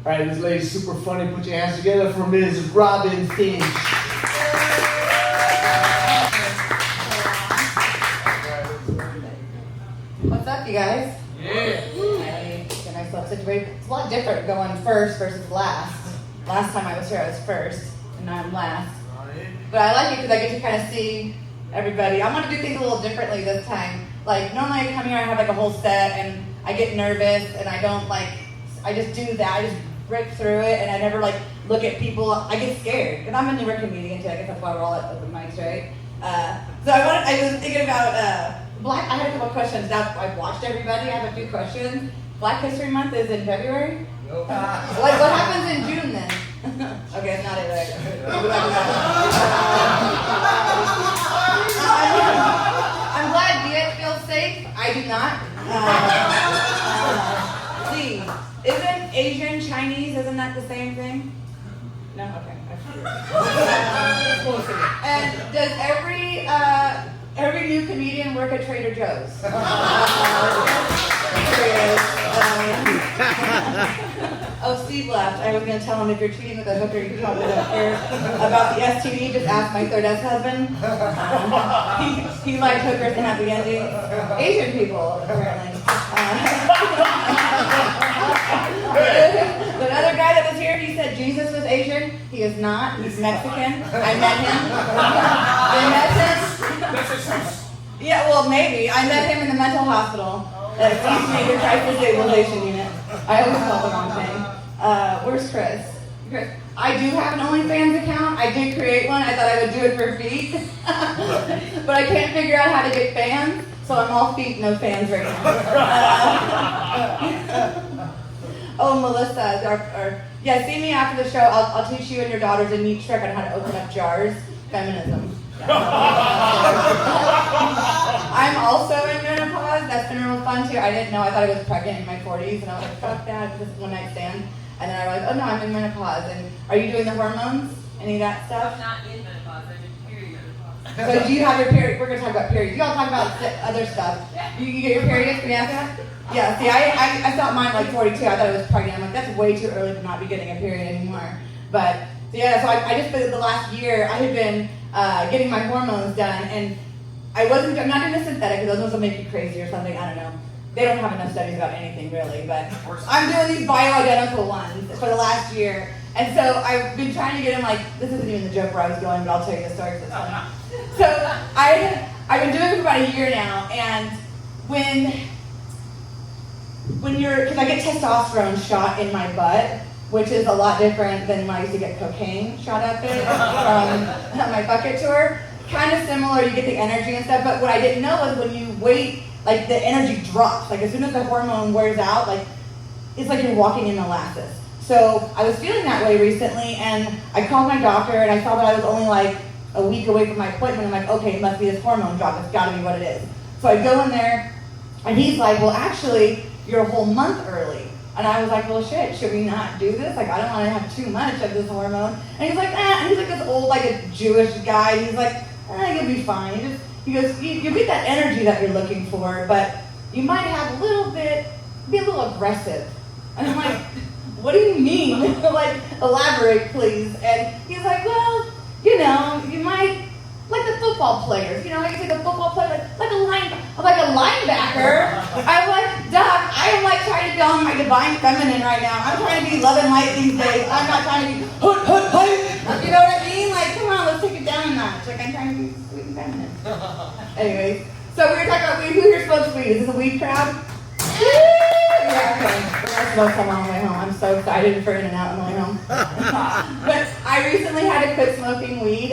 All right, this lady's super funny. Put your hands together for Ms. Robin Finch. What's up, you guys? Yeah. I get myself situated. It's a lot different going first versus last. Last time I was here, I was first, and now I'm last. But I like it because I get to kind of see everybody. I want to do things a little differently this time. Like, normally I come here, I have like a whole set, and I get nervous, and I don't like, I just do that. I just rip through it, and I never like look at people. I get scared, and I'm a newer comedian too. I guess that's why we're all at open mics, right? So I was thinking about I had a couple questions. Now I've watched everybody. I have a few questions. Black History Month is in February. What happens in June then? Okay, it's not it. I'm glad DX feels safe. I do not. C. Isn't Asian Chinese? Isn't that the same thing? No. Okay. And does every new comedian work at Trader Joe's? Oh, Steve left. I was going to tell him if you're cheating with a hooker, you probably don't care about the STD. Just ask my third ex-husband. He liked hookers and happy endings. Asian people, apparently. The other guy that was here, he said Jesus was Asian. He is not. He's Mexican. I met him. Yeah, well, maybe. I met him in the mental hospital at East Major Crisis Stabilization Unit. I always call the wrong thing. Where's Chris? I do have an OnlyFans account. I did create one. I thought I would do it for feet. But I can't figure out how to get fans, so I'm all feet, no fans right now. Oh, Melissa, yeah, see me after the show. I'll teach you and your daughters a neat trick on how to open up jars. Feminism. I'm also in menopause. That's been real fun too. I didn't know. I thought I was pregnant in my 40s, and I was like, fuck that. This is one night stand. And then I was like, oh no, I'm in menopause. And are you doing the hormones? Any of that stuff? I'm not in menopause. I'm in perimenopause. So do you have your period? We're gonna talk about periods. You all talk about other stuff. You get your period? Can you ask that? Yeah. See, I thought mine like 42. I thought I was pregnant. I'm like, that's way too early to not be getting a period anymore. But so yeah. So I just the last year I had been getting my hormones done, and I'm not doing a synthetic because those ones will make you crazy or something. I don't know. They don't have enough studies about anything really, but I'm doing these bioidentical ones for the last year. And so I've been trying to get them like, this isn't even the joke where I was going, but I'll tell you the story because it's funny. So I've been doing it for about a year now, and when you're, because I get testosterone shot in my butt, which is a lot different than when I used to get cocaine shot up it from my bucket tour. Kind of similar, you get the energy and stuff, but what I didn't know was when you wait, like the energy drops. Like as soon as the hormone wears out, like it's like you're walking in molasses. So I was feeling that way recently, and I called my doctor, and I saw that I was only like a week away from my appointment. I'm like, okay, it must be this hormone drop. It's got to be what it is. So I go in there, and he's like, well, actually, you're a whole month early. And I was like, well, shit, should we not do this? Like, I don't want to have too much of this hormone. And he's like, and he's like this old, like a Jewish guy. He's like, you'll be fine. He goes, you get that energy that you're looking for, but you might have be a little aggressive. And I'm like, what do you mean? Like, elaborate, please. And he's like, well, you know, you might, like the football players, you know, like you say the football player, like a linebacker. I'm like, Doc, I am like trying to be on my divine feminine right now. I'm trying to be love and light these days. I'm not trying to be hoot. You know what I mean? Like, come on, let's take it down a notch. Like, I'm trying to be sweet and feminine. Anyways, so we were talking about weed. Who here smokes weed? Is this a weed crowd? Yeah, okay. We're gonna smoke some on the way home. I'm so excited for In-N-Out on the way home. But I recently had to quit smoking weed.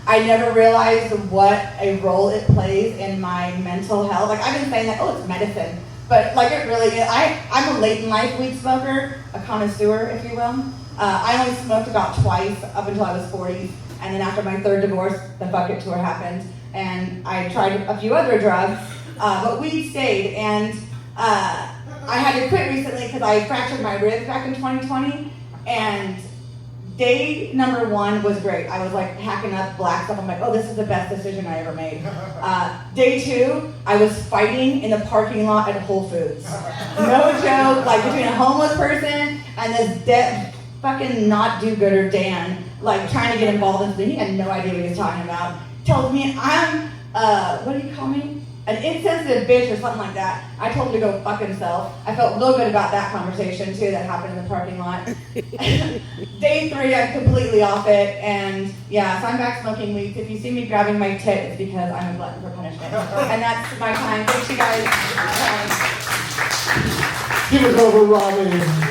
I never realized what a role it plays in my mental health. Like, I've been saying that, it's medicine. But, like, it really is. I'm a late in life weed smoker, a connoisseur, if you will. I only smoked about twice up until I was 40. And then after my third divorce, the bucket tour happened. And I tried a few other drugs, but weed stayed. And I had to quit recently because I fractured my ribs back in 2020. And Day number 1 was great. I was like hacking up black stuff. I'm like, oh, this is the best decision I ever made. Day 2, I was fighting in the parking lot at Whole Foods. No joke, like between a homeless person and this dead fucking not do-gooder Dan, like trying to get involved in something. He had no idea what he was talking about. Tells me I'm, what do you call me? An insensitive bitch or something like that. I told him to go fuck himself. I felt real good about that conversation too that happened in the parking lot. Day 3, I'm completely off it, and yeah, so I'm back smoking weed. If you see me grabbing my tit, it's because I'm a glutton for punishment. And that's my time. Thanks you guys. Give it over, Robin.